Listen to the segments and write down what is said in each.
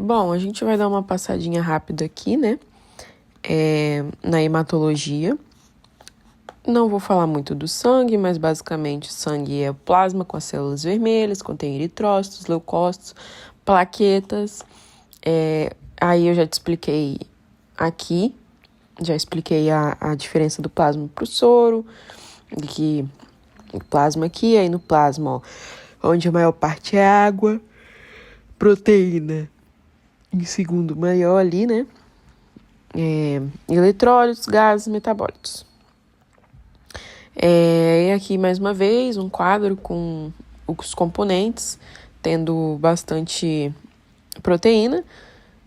Bom, a gente vai dar uma passadinha rápida aqui, né? Na hematologia. Não vou falar muito do sangue, mas basicamente sangue é o plasma com as células vermelhas, contém eritrócitos, leucócitos, plaquetas. Aí eu já te expliquei aqui, já expliquei a diferença do plasma para o soro, de que o plasma aqui, aí no plasma, ó, onde a maior parte é água, proteína em segundo maior ali, né? Eletrólitos, gases, metabólitos. E aqui, mais uma vez, um quadro com os componentes, tendo bastante proteína,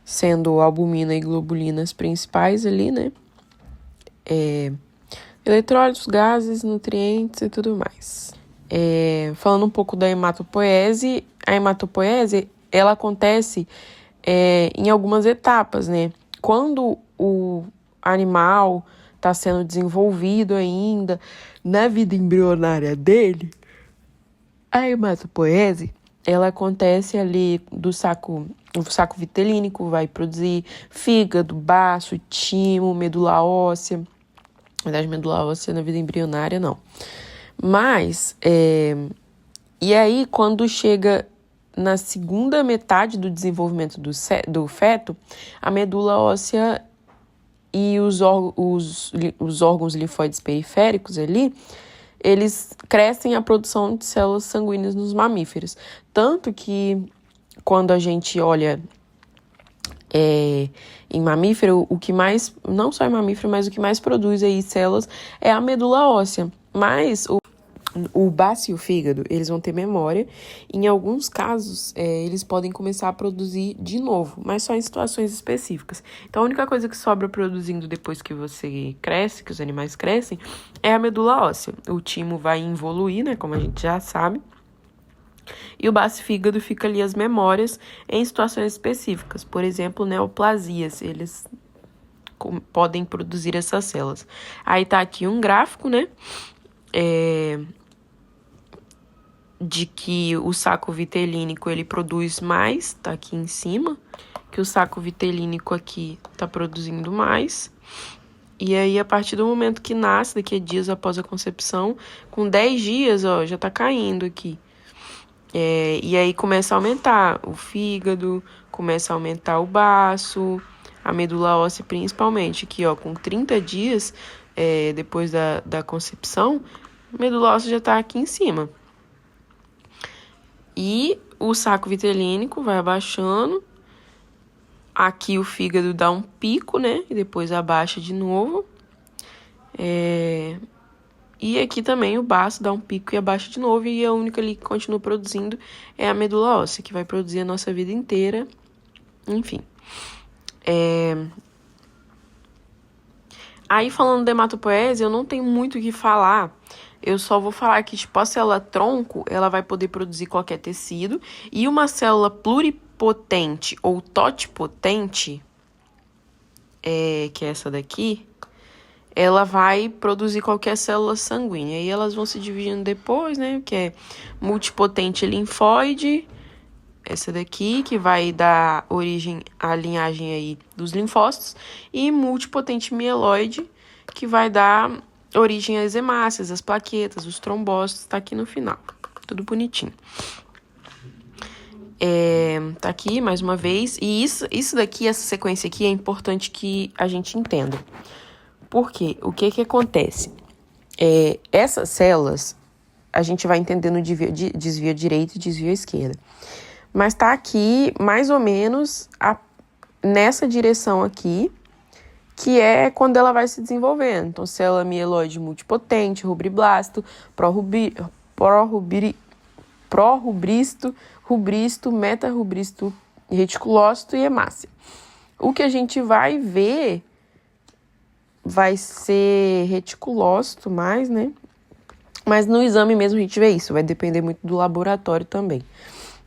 sendo albumina e globulina as principais ali, né? Eletrólitos, gases, nutrientes e tudo mais. Falando um pouco da hematopoese, a hematopoese, ela acontece em algumas etapas, né? Quando o animal está sendo desenvolvido ainda na vida embrionária dele, a hematopoese, ela acontece ali o saco vitelínico vai produzir fígado, baço, timo, medula óssea. Na verdade, medula óssea na vida embrionária, não. Mas, e aí, quando chega na segunda metade do desenvolvimento do feto, a medula óssea e os órgãos linfóides periféricos ali, eles crescem a produção de células sanguíneas nos mamíferos. Tanto que, quando a gente olha em mamífero, o que mais, não só em mamífero, mas o que mais produz aí células é a medula óssea. Mas o baço e o fígado, eles vão ter memória. Em alguns casos, eles podem começar a produzir de novo, mas só em situações específicas. Então, a única coisa que sobra produzindo depois que você cresce, que os animais crescem, é a medula óssea. O timo vai evoluir, né, como a gente já sabe. E o baço e fígado fica ali as memórias em situações específicas. Por exemplo, neoplasias, eles podem produzir essas células. Aí tá aqui um gráfico, né? De que o saco vitelínico ele produz mais, tá aqui em cima, que o saco vitelínico aqui tá produzindo mais. E aí, a partir do momento que nasce, daqui a dias após a concepção, com 10 dias, ó, já tá caindo aqui. E aí começa a aumentar o fígado, começa a aumentar o baço, a medula óssea principalmente, que ó, com 30 dias depois da concepção, a medula óssea já tá aqui em cima. E o saco vitelínico vai abaixando. Aqui o fígado dá um pico, né? E depois abaixa de novo. E aqui também o baço dá um pico e abaixa de novo. E a única ali que continua produzindo é a medula óssea, que vai produzir a nossa vida inteira. Enfim. Aí, falando da hematopoese, eu não tenho muito o que falar. Eu só vou falar que, tipo, a célula tronco, ela vai poder produzir qualquer tecido. E uma célula pluripotente ou totipotente, que é essa daqui, ela vai produzir qualquer célula sanguínea. E elas vão se dividindo depois, né? Que é multipotente linfóide, essa daqui, que vai dar origem à linhagem aí dos linfócitos. E multipotente mieloide, que vai dar origem às hemácias, às plaquetas, os trombócitos. Tá aqui no final. Tudo bonitinho. Tá aqui, mais uma vez. E isso daqui, essa sequência aqui, é importante que a gente entenda. Por quê? O que acontece? Essas células, a gente vai entender no desvio direito e desvio esquerda. Mas tá aqui, mais ou menos, nessa direção aqui, que é quando ela vai se desenvolvendo. Então, célula mieloide multipotente, rubriblasto, pró-rubristo, rubristo, meta-rubristo, reticulócito e hemácia. O que a gente vai ver vai ser reticulócito mais, né? Mas no exame mesmo a gente vê isso, vai depender muito do laboratório também.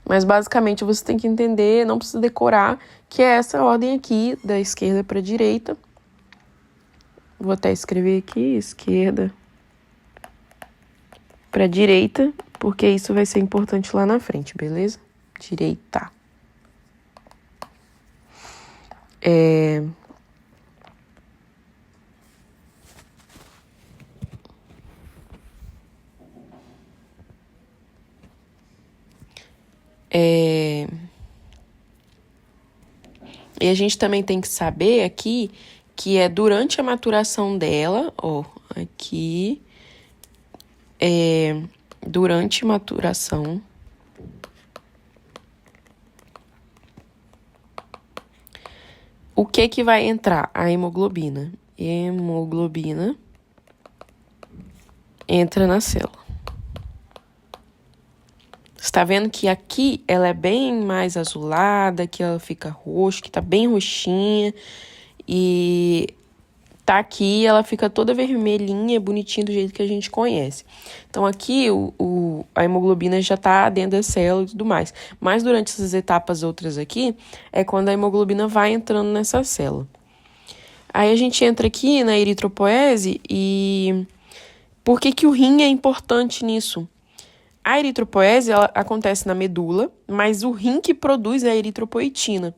Mas basicamente você tem que entender, não precisa decorar, que é essa ordem aqui, da esquerda para a direita. Vou até escrever aqui, esquerda para direita, porque isso vai ser importante lá na frente, beleza? Direita. E a gente também tem que saber aqui que é durante a maturação dela, ó, aqui, durante maturação, o que vai entrar? A hemoglobina. Hemoglobina entra na célula. Você tá vendo que aqui ela é bem mais azulada, que ela fica roxa, que tá bem roxinha. E tá aqui, ela fica toda vermelhinha, bonitinha, do jeito que a gente conhece. Então aqui a hemoglobina já tá dentro da célula e tudo mais. Mas durante essas etapas outras aqui, é quando a hemoglobina vai entrando nessa célula. Aí a gente entra aqui na eritropoese e por que o rim é importante nisso? A eritropoese ela acontece na medula, mas o rim que produz é a eritropoetina.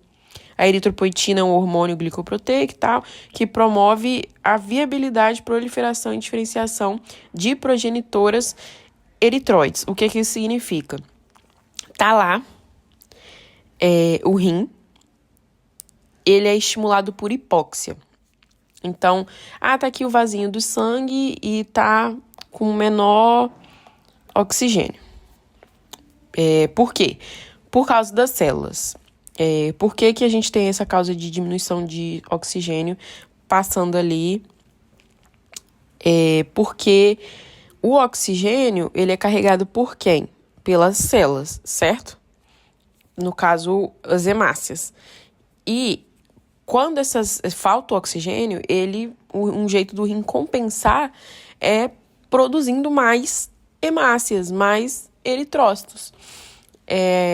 A eritropoetina é um hormônio glicoproteico e tal, que promove a viabilidade, proliferação e diferenciação de progenitoras eritróides. O que isso significa? Tá lá, o rim, ele é estimulado por hipóxia. Então, tá aqui o vasinho do sangue e tá com menor oxigênio. Por quê? Por causa das células. Por que a gente tem essa causa de diminuição de oxigênio passando ali? Porque o oxigênio, ele é carregado por quem? Pelas células, certo? No caso, as hemácias. E quando falta o oxigênio, um jeito do rim compensar é produzindo mais hemácias, mais eritrócitos.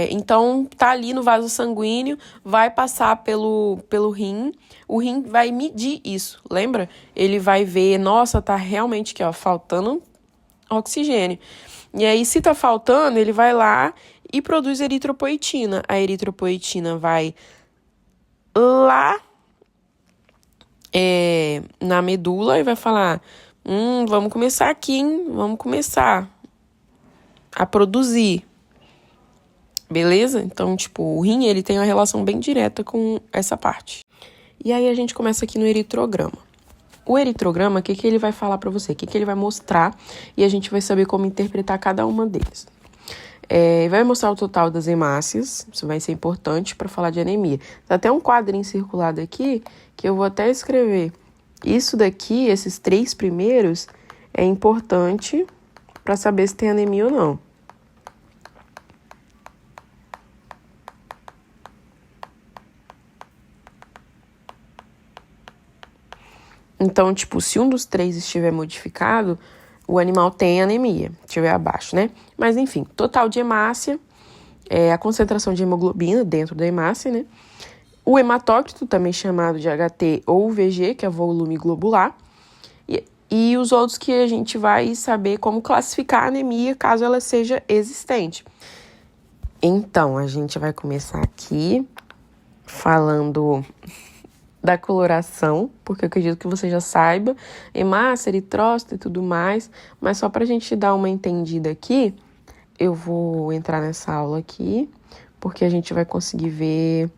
Então, tá ali no vaso sanguíneo, vai passar pelo rim, o rim vai medir isso, lembra? Ele vai ver, nossa, tá realmente aqui, ó, faltando oxigênio. E aí, se tá faltando, ele vai lá e produz eritropoetina. A eritropoetina vai lá na medula e vai falar, vamos começar aqui, hein? Vamos começar a produzir. Beleza? Então, o rim, ele tem uma relação bem direta com essa parte. E aí, a gente começa aqui no eritrograma. O eritrograma, o que ele vai falar para você? O que ele vai mostrar? E a gente vai saber como interpretar cada uma deles. Vai mostrar o total das hemácias. Isso vai ser importante para falar de anemia. Tá até um quadrinho circulado aqui, que eu vou até escrever. Isso daqui, esses 3 primeiros, é importante para saber se tem anemia ou não. Então, se um dos 3 estiver modificado, o animal tem anemia, estiver abaixo, né? Mas, enfim, total de hemácia, a concentração de hemoglobina dentro da hemácia, né? O hematócrito, também chamado de HT ou VG, que é volume globular. E os outros que a gente vai saber como classificar a anemia, caso ela seja existente. Então, a gente vai começar aqui falando da coloração, porque eu acredito que você já saiba, hemácia, eritrócito e tudo mais, mas só pra gente dar uma entendida aqui, eu vou entrar nessa aula aqui, porque a gente vai conseguir ver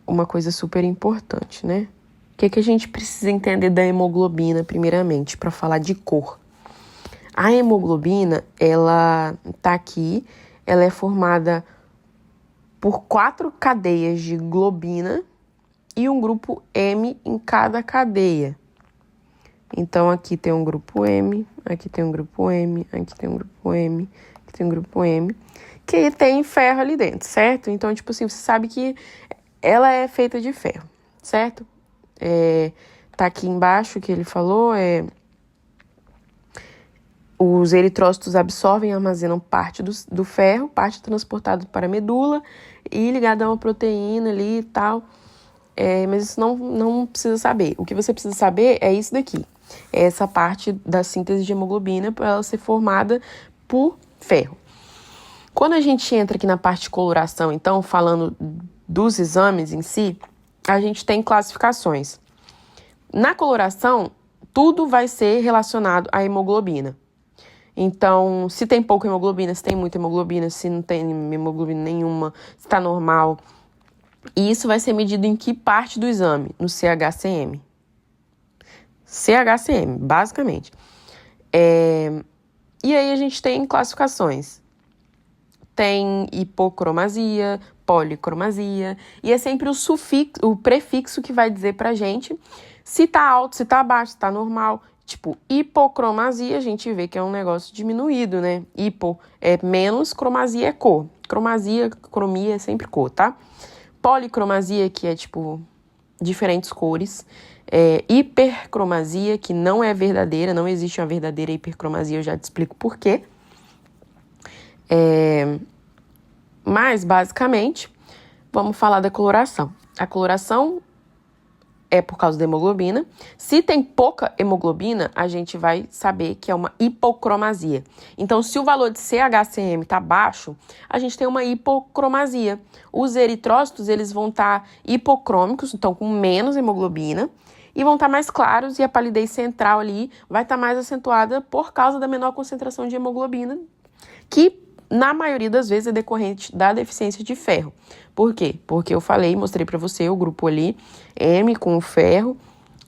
uma coisa super importante, né? O que a gente precisa entender da hemoglobina, primeiramente, para falar de cor? A hemoglobina, ela tá aqui, ela é formada por 4 cadeias de globina, e um grupo M em cada cadeia. Então, aqui tem um grupo M, aqui tem um grupo M, aqui tem um grupo M, aqui tem um grupo M, que tem ferro ali dentro, certo? Então, você sabe que ela é feita de ferro, certo? Tá aqui embaixo que ele falou, os eritrócitos absorvem e armazenam parte do ferro, parte transportada para a medula e ligada a uma proteína ali e tal. Mas isso não precisa saber. O que você precisa saber é isso daqui. É essa parte da síntese de hemoglobina para ela ser formada por ferro. Quando a gente entra aqui na parte de coloração, então, falando dos exames em si, a gente tem classificações. Na coloração, tudo vai ser relacionado à hemoglobina. Então, se tem pouca hemoglobina, se tem muita hemoglobina, se não tem hemoglobina nenhuma, se está normal. E isso vai ser medido em que parte do exame? No CHCM. CHCM, basicamente. E aí a gente tem classificações. Tem hipocromasia, policromasia, e é sempre o prefixo que vai dizer pra gente se tá alto, se tá baixo, se tá normal. Tipo, hipocromasia, a gente vê que é um negócio diminuído, né? Hipo é menos, cromasia é cor. Cromasia, cromia é sempre cor, tá? Policromasia, que é tipo diferentes cores. Hipercromasia, que não é verdadeira, não existe uma verdadeira hipercromasia, eu já te explico por quê. Mas, basicamente, vamos falar da coloração. A coloração é por causa da hemoglobina. Se tem pouca hemoglobina, a gente vai saber que é uma hipocromasia. Então, se o valor de CHCM está baixo, a gente tem uma hipocromasia. Os eritrócitos, eles vão estar hipocrômicos, então com menos hemoglobina, e vão estar mais claros, e a palidez central ali vai estar mais acentuada por causa da menor concentração de hemoglobina, que na maioria das vezes é decorrente da deficiência de ferro. Por quê? Porque eu mostrei para você o grupo ali, M com o ferro,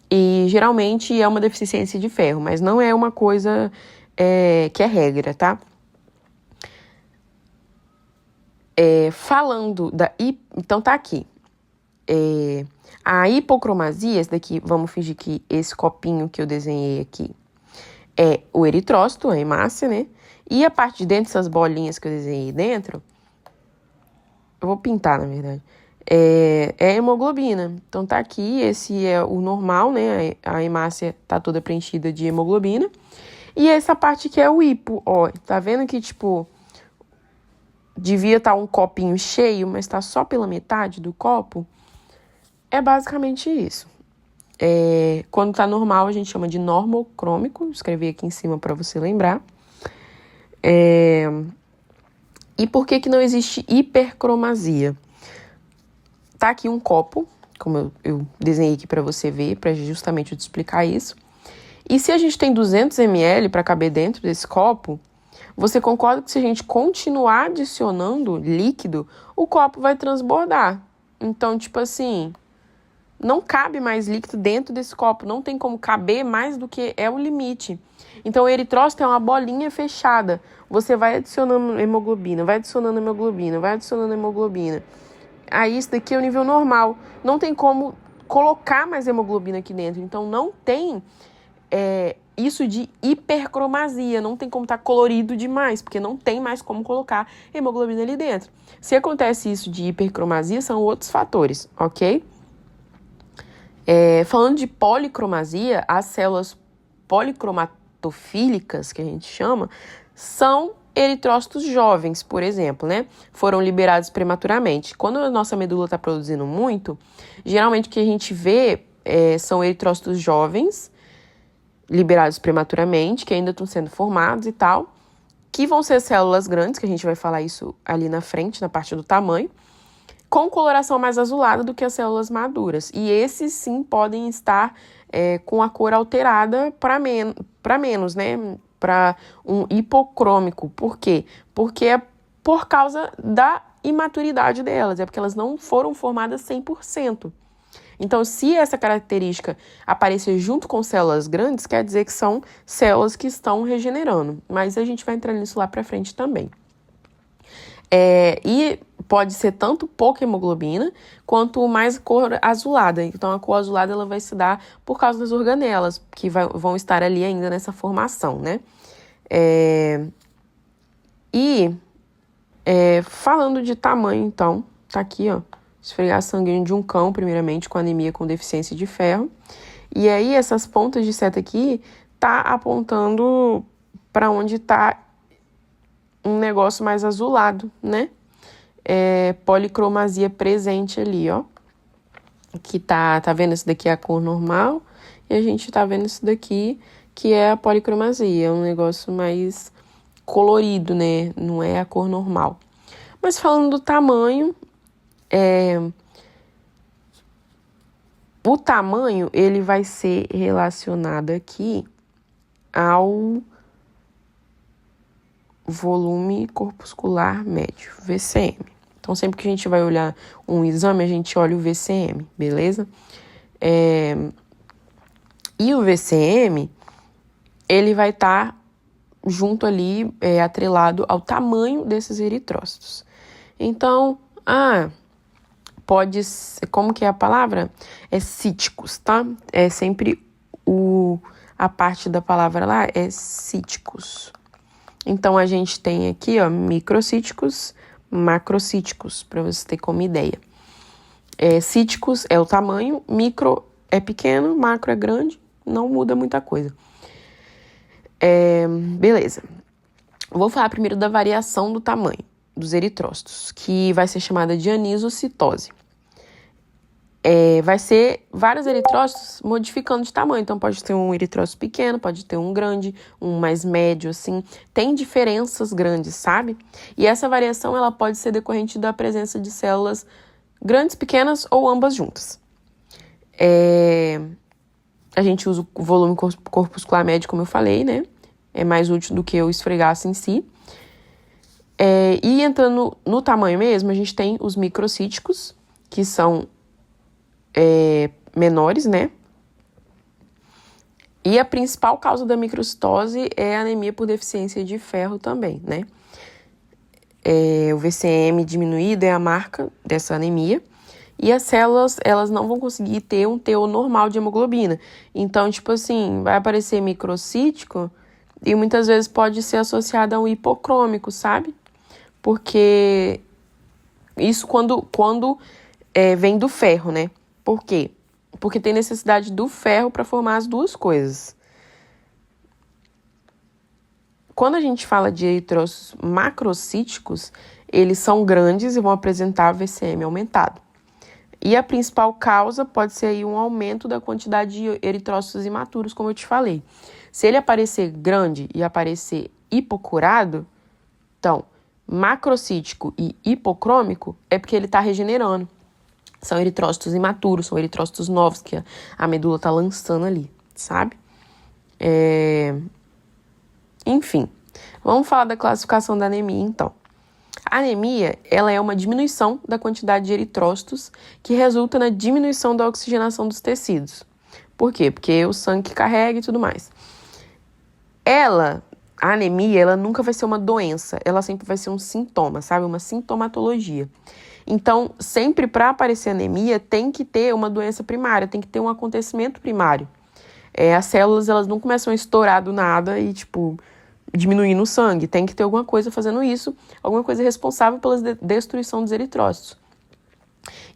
e geralmente é uma deficiência de ferro, mas não é uma coisa que é regra, tá? Falando da... Então tá aqui. A hipocromasia, esse daqui, vamos fingir que esse copinho que eu desenhei aqui é o eritrócito, a hemácia, né? E a parte de dentro, essas bolinhas que eu desenhei dentro, eu vou pintar, na verdade, é a hemoglobina. Então tá aqui, esse é o normal, né? A hemácia tá toda preenchida de hemoglobina. E essa parte aqui é o hipo, ó. Tá vendo que, tipo, devia estar um copinho cheio, mas tá só pela metade do copo? É basicamente isso. Quando tá normal, a gente chama de normocrômico. Escrevi aqui em cima para você lembrar. E por que não existe hipercromasia? Tá aqui um copo, como eu desenhei aqui para você ver, para justamente eu te explicar isso. E se a gente tem 200 ml para caber dentro desse copo, você concorda que se a gente continuar adicionando líquido, o copo vai transbordar? Então, tipo assim, não cabe mais líquido dentro desse copo, não tem como caber mais do que é o limite. Então, o eritrócito é uma bolinha fechada. Você vai adicionando hemoglobina, vai adicionando hemoglobina, vai adicionando hemoglobina. Aí, isso daqui é o nível normal. Não tem como colocar mais hemoglobina aqui dentro. Então, não tem isso de hipercromasia. Não tem como estar colorido demais, porque não tem mais como colocar hemoglobina ali dentro. Se acontece isso de hipercromasia, são outros fatores, ok? Falando de policromasia, as células policromatofílicas, que a gente chama, são eritrócitos jovens, por exemplo, né? Foram liberados prematuramente. Quando a nossa medula está produzindo muito, geralmente o que a gente vê são eritrócitos jovens, liberados prematuramente, que ainda estão sendo formados e tal, que vão ser células grandes, que a gente vai falar isso ali na frente, na parte do tamanho, com coloração mais azulada do que as células maduras. E esses, sim, podem estar com a cor alterada para menos, né? Para um hipocrômico. Por quê? Porque é por causa da imaturidade delas, é porque elas não foram formadas 100%. Então, se essa característica aparecer junto com células grandes, quer dizer que são células que estão regenerando. Mas a gente vai entrar nisso lá para frente também. E pode ser tanto pouca hemoglobina, quanto mais cor azulada. Então, a cor azulada ela vai se dar por causa das organelas, que vão estar ali ainda nessa formação, né? Falando de tamanho, então, tá aqui, ó. Esfregar sanguíneo de um cão, primeiramente, com anemia com deficiência de ferro. E aí, essas pontas de seta aqui tá apontando para onde tá um negócio mais azulado, né? Policromasia presente ali, ó. Que tá vendo isso daqui é a cor normal, e a gente tá vendo isso daqui que é a policromasia, é um negócio mais colorido, né? Não é a cor normal. Mas falando do tamanho, O tamanho, ele vai ser relacionado aqui ao volume corpuscular médio, VCM. Então, sempre que a gente vai olhar um exame, a gente olha o VCM, beleza? E o VCM, ele vai estar junto ali, atrelado ao tamanho desses eritrócitos. Então, pode ser, como que é a palavra? É cíticos, tá? É sempre a parte da palavra lá é cíticos. Então, a gente tem aqui, ó, microcíticos, macrocíticos, para você ter como ideia. Cíticos é o tamanho, micro é pequeno, macro é grande, não muda muita coisa. Beleza. Vou falar primeiro da variação do tamanho dos eritrócitos, que vai ser chamada de anisocitose. Vai ser vários eritrócitos modificando de tamanho. Então, pode ter um eritrócito pequeno, pode ter um grande, um mais médio, assim. Tem diferenças grandes, sabe? E essa variação, ela pode ser decorrente da presença de células grandes, pequenas ou ambas juntas. A gente usa o volume corpuscular médio, como eu falei, né? É mais útil do que eu esfregasse em si. E entrando no tamanho mesmo, a gente tem os microcíticos, que são menores, né? E a principal causa da microcitose é a anemia por deficiência de ferro também, né? O VCM diminuído é a marca dessa anemia. E as células, elas não vão conseguir ter um teor normal de hemoglobina. Então, tipo assim, vai aparecer microcítico e muitas vezes pode ser associado a um hipocrômico, sabe? Porque isso quando vem do ferro, né? Por quê? Porque tem necessidade do ferro para formar as duas coisas. Quando a gente fala de eritrócitos macrocíticos, eles são grandes e vão apresentar VCM aumentado. E a principal causa pode ser aí um aumento da quantidade de eritrócitos imaturos, como eu te falei. Se ele aparecer grande e aparecer hipocurado, então, macrocítico e hipocrômico é porque ele está regenerando. São eritrócitos imaturos, são eritrócitos novos que a medula está lançando ali, sabe? Enfim, vamos falar da classificação da anemia, então. A anemia, ela é uma diminuição da quantidade de eritrócitos que resulta na diminuição da oxigenação dos tecidos. Por quê? Porque o sangue carrega e tudo mais. A anemia, ela nunca vai ser uma doença, ela sempre vai ser um sintoma, sabe? Uma sintomatologia. Então, sempre para aparecer anemia, tem que ter uma doença primária, tem que ter um acontecimento primário. As células, elas não começam a estourar do nada e, diminuindo o sangue. Tem que ter alguma coisa fazendo isso, alguma coisa responsável pela destruição dos eritrócitos.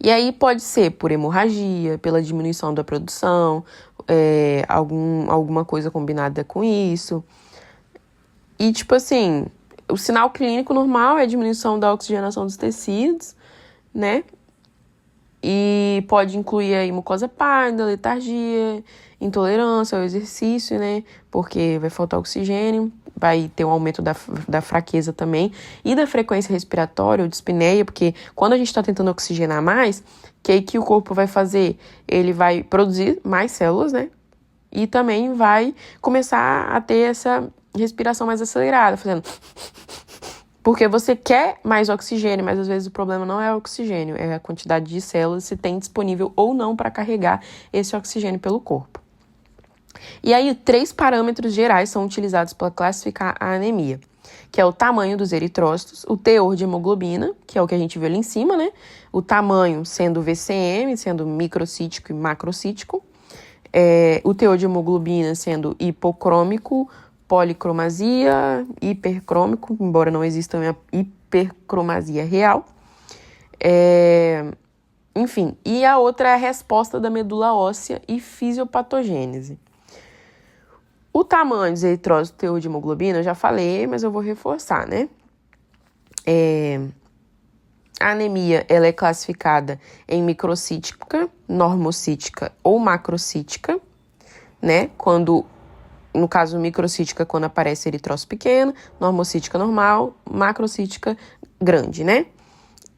E aí pode ser por hemorragia, pela diminuição da produção, alguma coisa combinada com isso. E, o sinal clínico normal é a diminuição da oxigenação dos tecidos, né? E pode incluir aí mucosa pálida, letargia, intolerância ao exercício, né? Porque vai faltar oxigênio, vai ter um aumento da fraqueza também e da frequência respiratória ou dispneia, porque quando a gente está tentando oxigenar mais, que o corpo vai fazer? Ele vai produzir mais células, né? E também vai começar a ter essa respiração mais acelerada, fazendo... Porque você quer mais oxigênio, mas às vezes o problema não é o oxigênio, é a quantidade de células, se tem disponível ou não para carregar esse oxigênio pelo corpo. E aí, 3 parâmetros gerais são utilizados para classificar a anemia, que é o tamanho dos eritrócitos, o teor de hemoglobina, que é o que a gente viu ali em cima, né? O tamanho sendo VCM, sendo microcítico e macrocítico, o teor de hemoglobina sendo hipocrômico, policromasia, hipercrômico, embora não exista uma hipercromasia real. Enfim, e a outra é a resposta da medula óssea e fisiopatogênese. O tamanho dos eritrócitos, teor de hemoglobina, eu já falei, mas eu vou reforçar, né? A anemia, ela é classificada em microcítica, normocítica ou macrocítica, né? No caso, microcítica, quando aparece eritrócito pequeno, normocítica normal, macrocítica grande, né?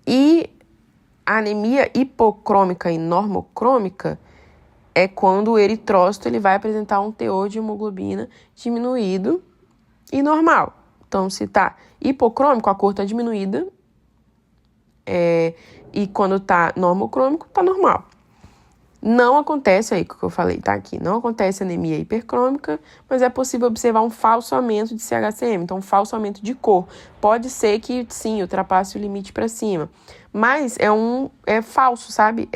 E a anemia hipocrômica e normocrômica é quando o eritrócito ele vai apresentar um teor de hemoglobina diminuído e normal. Então, se tá hipocrômico, a cor tá diminuída. E quando tá normocrômico, tá normal. Não acontece aí, o que eu falei, tá aqui. Não acontece anemia hipercrômica, mas é possível observar um falso aumento de CHCM, então um falso aumento de cor. Pode ser que, sim, ultrapasse o limite para cima, mas é falso, sabe?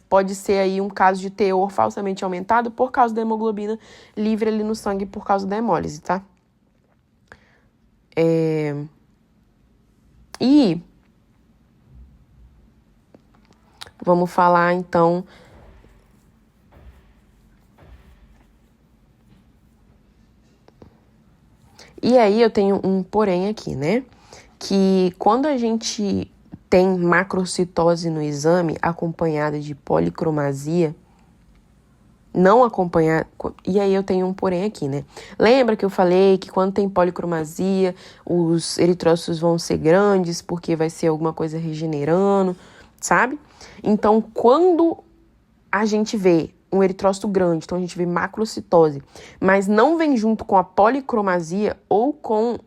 Pode ser aí um caso de teor falsamente aumentado por causa da hemoglobina livre ali no sangue por causa da hemólise, tá? E vamos falar, então... E aí eu tenho um porém aqui, né? Que quando a gente tem macrocitose no exame acompanhada de policromasia, não acompanhar... E aí eu tenho um porém aqui, né? Lembra que eu falei que quando tem policromasia, os eritrócitos vão ser grandes porque vai ser alguma coisa regenerando, sabe? Então, quando a gente vê um eritrócito grande, então a gente vê macrocitose, mas não vem junto com a policromasia ou com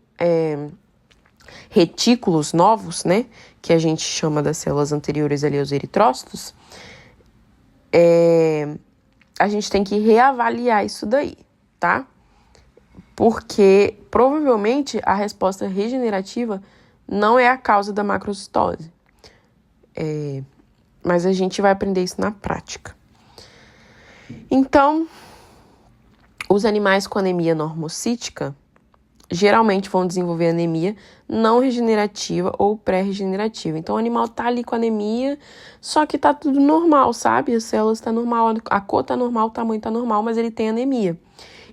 retículos novos, né, que a gente chama das células anteriores ali aos eritrócitos, a gente tem que reavaliar isso daí, tá? Porque provavelmente a resposta regenerativa não é a causa da macrocitose. Mas a gente vai aprender isso na prática. Então, os animais com anemia normocítica geralmente vão desenvolver anemia não regenerativa ou pré-regenerativa. Então, o animal tá ali com anemia, só que tá tudo normal, sabe? As células tá normal, a cor tá normal, o tamanho tá normal, mas ele tem anemia.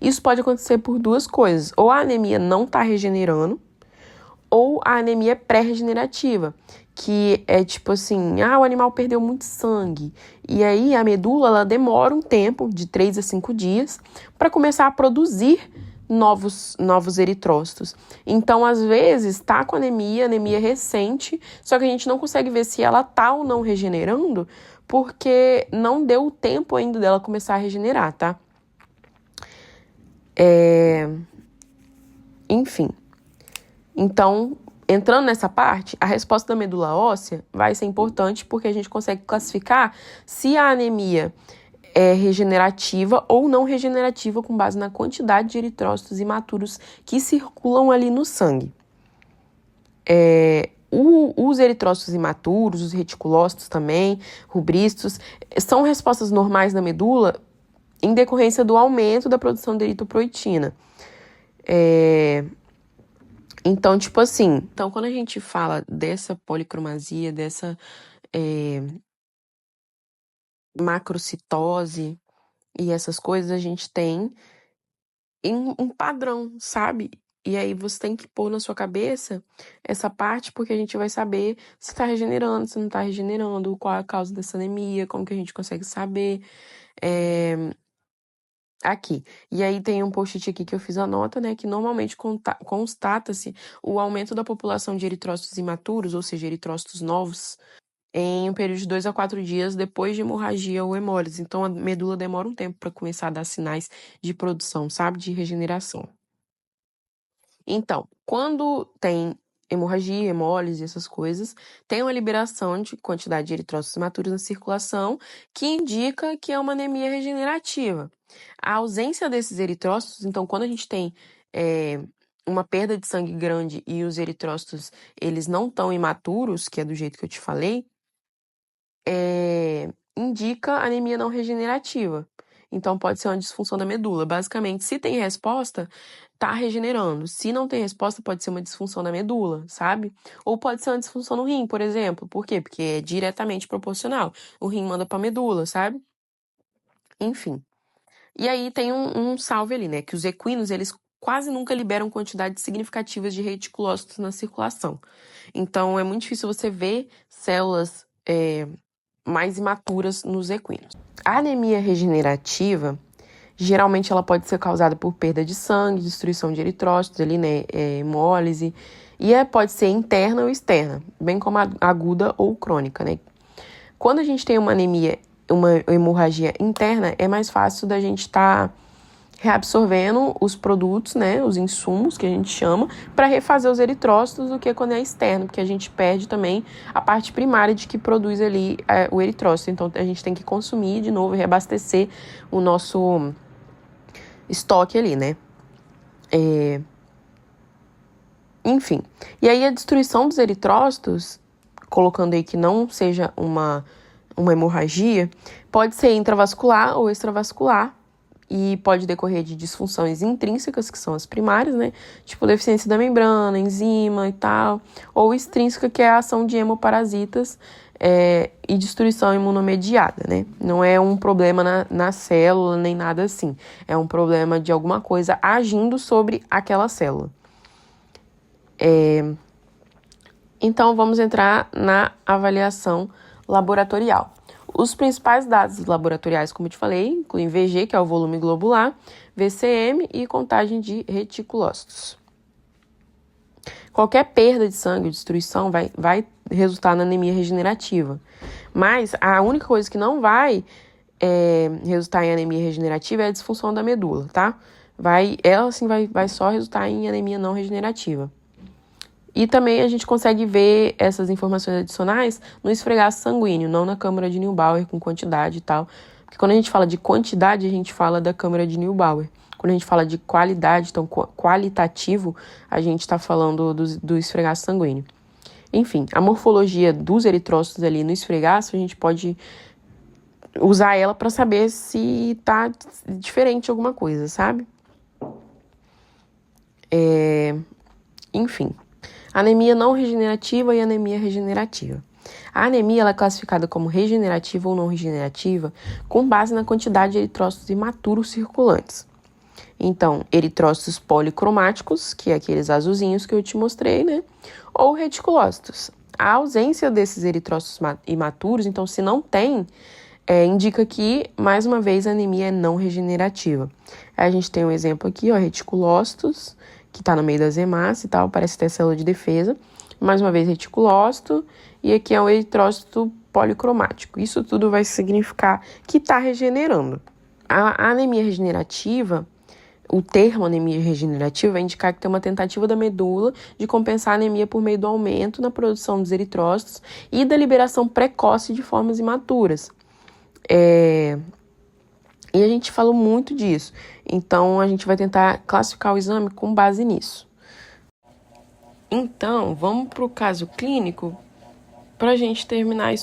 Isso pode acontecer por duas coisas. Ou a anemia não tá regenerando, ou a anemia pré-regenerativa, que é tipo assim, o animal perdeu muito sangue. E aí a medula, ela demora um tempo, de 3 a 5 dias, para começar a produzir novos eritrócitos. Então, às vezes, tá com anemia recente, só que a gente não consegue ver se ela tá ou não regenerando, porque não deu o tempo ainda dela começar a regenerar, tá? Enfim. Então, entrando nessa parte, a resposta da medula óssea vai ser importante porque a gente consegue classificar se a anemia é regenerativa ou não regenerativa com base na quantidade de eritrócitos imaturos que circulam ali no sangue. Os eritrócitos imaturos, os reticulócitos também, rubrícitos, são respostas normais da medula em decorrência do aumento da produção de eritropoetina. Então, tipo assim, quando a gente fala dessa policromasia, dessa macrocitose e essas coisas, a gente tem um padrão, sabe? E aí você tem que pôr na sua cabeça essa parte, porque a gente vai saber se tá regenerando, se não tá regenerando, qual é a causa dessa anemia, como que a gente consegue saber. Aqui. E aí tem um post-it aqui que eu fiz a nota, né, que normalmente constata-se o aumento da população de eritrócitos imaturos, ou seja, eritrócitos novos, em um período de 2 a 4 dias depois de hemorragia ou hemólise. Então, a medula demora um tempo para começar a dar sinais de produção, sabe, de regeneração. Então, quando tem hemorragia, hemólise, essas coisas, tem uma liberação de quantidade de eritrócitos imaturos na circulação, que indica que é uma anemia regenerativa. A ausência desses eritrócitos, então, quando a gente tem uma perda de sangue grande e os eritrócitos, eles não estão imaturos, que é do jeito que eu te falei, indica anemia não regenerativa. Então, pode ser uma disfunção da medula. Basicamente, se tem resposta, tá regenerando. Se não tem resposta, pode ser uma disfunção da medula, sabe? Ou pode ser uma disfunção no rim, por exemplo. Por quê? Porque é diretamente proporcional. O rim manda pra medula, sabe? Enfim. E aí tem um salve ali, né? Que os equinos, eles quase nunca liberam quantidades significativas de reticulócitos na circulação. Então, é muito difícil você ver células mais imaturas nos equinos. A anemia regenerativa, geralmente ela pode ser causada por perda de sangue, destruição de eritrócitos ali, né, hemólise, e pode ser interna ou externa, bem como aguda ou crônica, né. Quando a gente tem uma anemia uma hemorragia interna, é mais fácil da gente estar reabsorvendo os produtos, né, os insumos que a gente chama, para refazer os eritrócitos do que quando é externo, porque a gente perde também a parte primária de que produz ali o eritrócito. Então, a gente tem que consumir de novo e reabastecer o nosso estoque ali, né? Enfim. E aí, a destruição dos eritrócitos, colocando aí que não seja uma hemorragia, pode ser intravascular ou extravascular, e pode decorrer de disfunções intrínsecas, que são as primárias, né? Tipo deficiência da membrana, enzima e tal. Ou extrínseca, que é a ação de hemoparasitas e destruição imunomediada, né? Não é um problema na célula, nem nada assim. É um problema de alguma coisa agindo sobre aquela célula. Então, vamos entrar na avaliação laboratorial. Os principais dados laboratoriais, como eu te falei, incluem VG, que é o volume globular, VCM e contagem de reticulócitos. Qualquer perda de sangue ou destruição vai resultar na anemia regenerativa. Mas a única coisa que não vai resultar em anemia regenerativa é a disfunção da medula, tá? Ela sim vai só resultar em anemia não regenerativa. E também a gente consegue ver essas informações adicionais no esfregaço sanguíneo, não na câmara de Neubauer com quantidade e tal. Porque quando a gente fala de quantidade, a gente fala da câmara de Neubauer. Quando a gente fala de qualidade, então qualitativo, a gente está falando do esfregaço sanguíneo. Enfim, a morfologia dos eritrócitos ali no esfregaço, a gente pode usar ela para saber se tá diferente alguma coisa, sabe? Enfim. Anemia não regenerativa e anemia regenerativa. A anemia ela é classificada como regenerativa ou não regenerativa com base na quantidade de eritrócitos imaturos circulantes. Então, eritrócitos policromáticos, que é aqueles azulzinhos que eu te mostrei, né? Ou reticulócitos. A ausência desses eritrócitos imaturos, então, se não tem, indica que, mais uma vez, a anemia é não regenerativa. A gente tem um exemplo aqui, ó, reticulócitos, que está no meio das hemácias e tal, parece ter célula de defesa. Mais uma vez, reticulócito, e aqui é um eritrócito policromático. Isso tudo vai significar que está regenerando. A anemia regenerativa, o termo anemia regenerativa vai indicar que tem uma tentativa da medula de compensar a anemia por meio do aumento na produção dos eritrócitos e da liberação precoce de formas imaturas. E a gente falou muito disso, então a gente vai tentar classificar o exame com base nisso. Então, vamos para o caso clínico para a gente terminar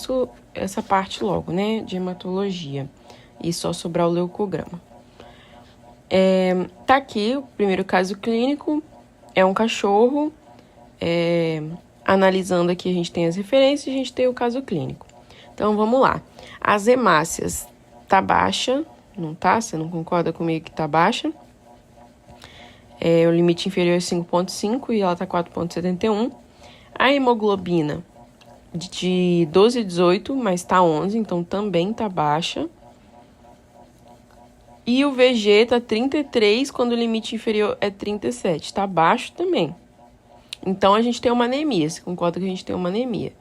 essa parte logo, né, de hematologia, e só sobrar o leucograma. Tá aqui o primeiro caso clínico, é um cachorro, analisando aqui a gente tem as referências e a gente tem o caso clínico. Então, vamos lá. As hemácias tá baixa, não tá? Você não concorda comigo que tá baixa? O limite inferior é 5,5 e ela tá 4,71. A hemoglobina de 12 a 18, mas tá 11, então também tá baixa. E o VG tá 33, quando o limite inferior é 37. Tá baixo também. Então, a gente tem uma anemia. Você concorda que a gente tem uma anemia?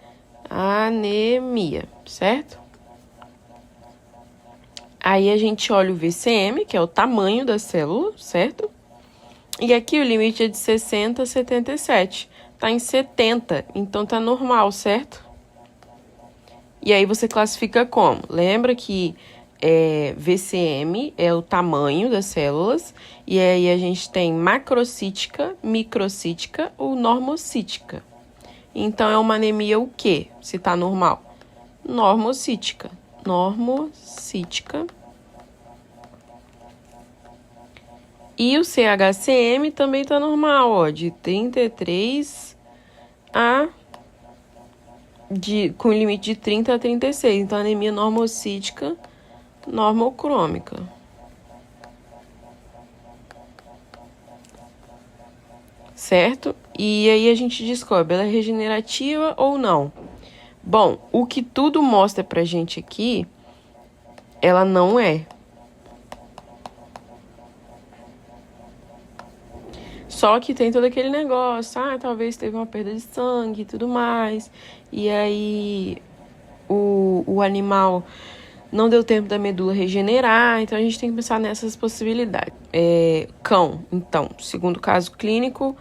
Anemia, certo? Aí a gente olha o VCM, que é o tamanho da célula, certo? E aqui o limite é de 60 a 77. Tá em 70, então tá normal, certo? E aí você classifica como? Lembra que VCM é o tamanho das células, e aí a gente tem macrocítica, microcítica ou normocítica. Então, é uma anemia o quê? Se tá normal? Normocítica. Normocítica. E o CHCM também tá normal, ó, de 33 com limite de 30 a 36. Então, anemia normocítica, normocrômica. Certo? E aí a gente descobre, ela é regenerativa ou não? Bom, o que tudo mostra pra gente aqui, ela não é. Só que tem todo aquele negócio, talvez teve uma perda de sangue e tudo mais. E aí o animal não deu tempo da medula regenerar, então a gente tem que pensar nessas possibilidades. Cão, então, segundo caso clínico,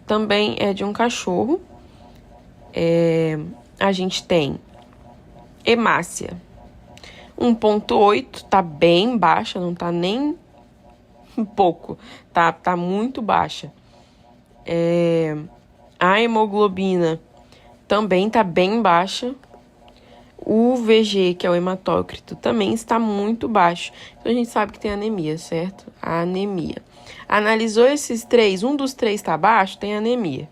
também é de um cachorro. A gente tem hemácia 1,8, tá bem baixa, não tá nem um pouco, tá muito baixa. A hemoglobina também tá bem baixa. O VG, que é o hematócrito, também está muito baixo. Então, a gente sabe que tem anemia, certo? A anemia. Analisou esses três, um dos três está baixo, tem anemia.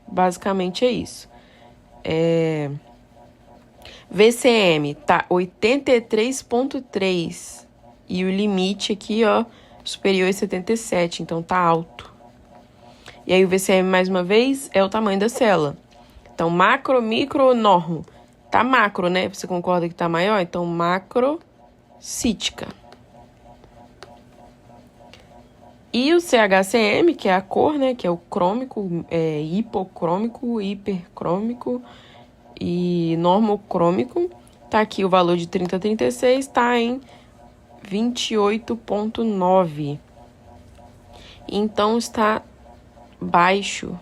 Basicamente é isso. VCM tá 83,3. E o limite aqui, ó, superior a 77, então tá alto. E aí o VCM, mais uma vez, é o tamanho da célula. Então, macro, micro, normo. Tá macro, né? Você concorda que tá maior? Então, macrocítica. E o CHCM, que é a cor, né? Que é o crômico, hipocrômico, hipercrômico e normocrômico. Tá aqui o valor de 30 a 36, tá em 28,9. Então, está baixo.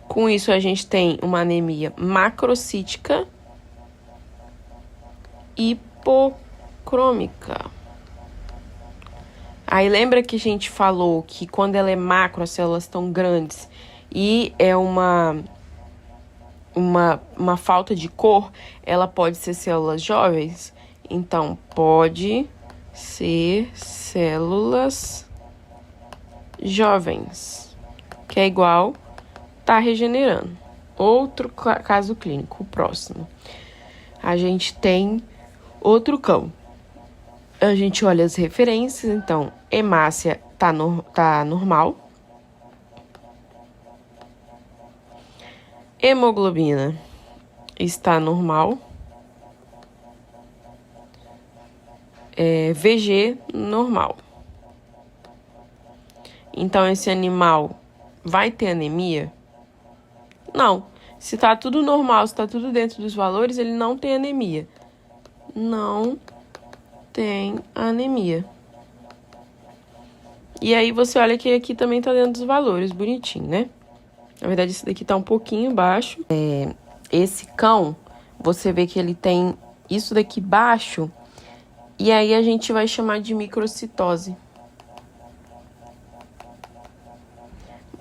Com isso, a gente tem uma anemia macrocítica hipocrômica. Aí, lembra que a gente falou que quando ela é macro, as células estão grandes e é uma falta de cor, ela pode ser células jovens? Então, pode ser células jovens, que é igual tá regenerando. Outro caso clínico, o próximo. A gente tem outro cão. A gente olha as referências, então, hemácia tá normal. Hemoglobina está normal. VG normal. Então, esse animal vai ter anemia? Não. Se tá tudo normal, se tá tudo dentro dos valores, ele não tem anemia. Não tem anemia. E aí você olha que aqui também tá dentro dos valores, bonitinho, né? Na verdade, esse daqui tá um pouquinho baixo. Esse cão, você vê que ele tem isso daqui baixo. E aí a gente vai chamar de microcitose.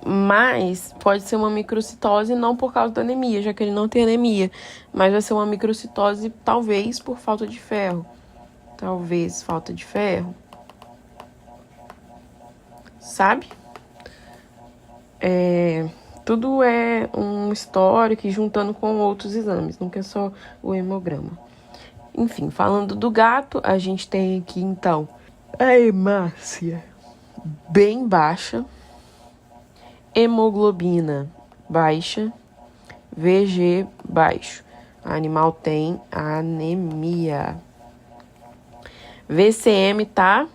Mas pode ser uma microcitose não por causa da anemia, já que ele não tem anemia. Mas vai ser uma microcitose talvez por falta de ferro. Talvez falta de ferro. Sabe? Tudo é um histórico e juntando com outros exames, nunca é só o hemograma. Enfim, falando do gato, a gente tem aqui então a hemácia bem baixa, hemoglobina baixa, VG baixo. O animal tem anemia. VCM tá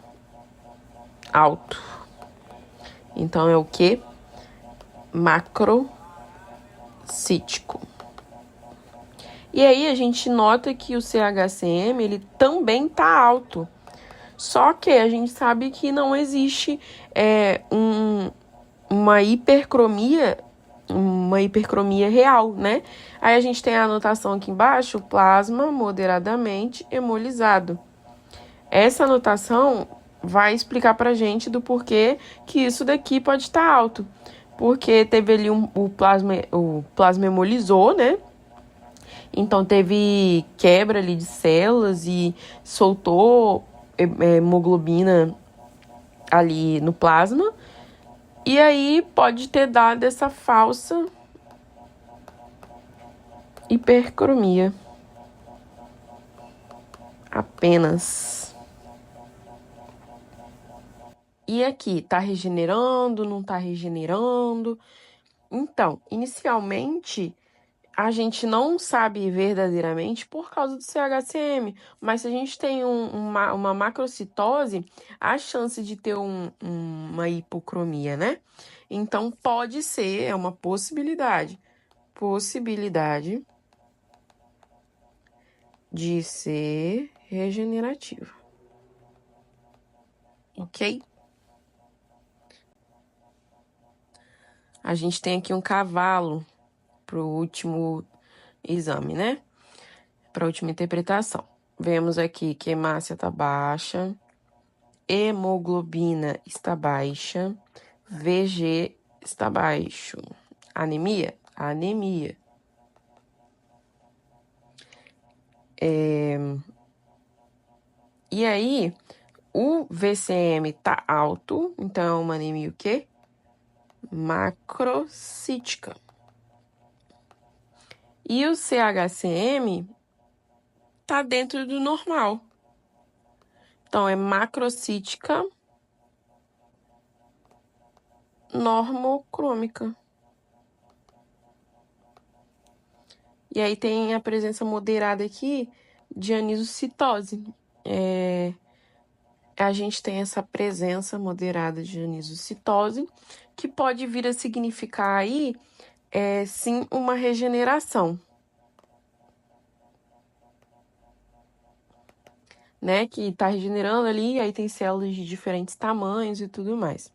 alto. Então é o que? Macrocítico. E aí a gente nota que o CHCM ele também tá alto. Só que a gente sabe que não existe uma hipercromia real, né? Aí a gente tem a anotação aqui embaixo, plasma moderadamente hemolizado. Essa anotação vai explicar pra gente do porquê que isso daqui pode estar alto. Porque teve ali o plasma hemolizou, né? Então teve quebra ali de células e soltou hemoglobina ali no plasma. E aí pode ter dado essa falsa hipercromia. Apenas. E aqui, tá regenerando, não tá regenerando? Então, inicialmente, a gente não sabe verdadeiramente por causa do CHCM, mas se a gente tem uma macrocitose, a chance de ter uma hipocromia, né? Então, pode ser, é uma possibilidade. de ser regenerativa. Ok? A gente tem aqui um cavalo para o último exame, né? Para a última interpretação. Vemos aqui que hemácia está baixa, hemoglobina está baixa, VG está baixo. Anemia? Anemia. E aí, o VCM tá alto, então é uma anemia o quê? Macrocítica. E o CHCM tá dentro do normal. Então, é macrocítica normocrômica. E aí tem a presença moderada aqui de anisocitose. A gente tem essa presença moderada de anisocitose, que pode vir a significar aí, sim, uma regeneração, né? Que tá regenerando ali, aí tem células de diferentes tamanhos e tudo mais.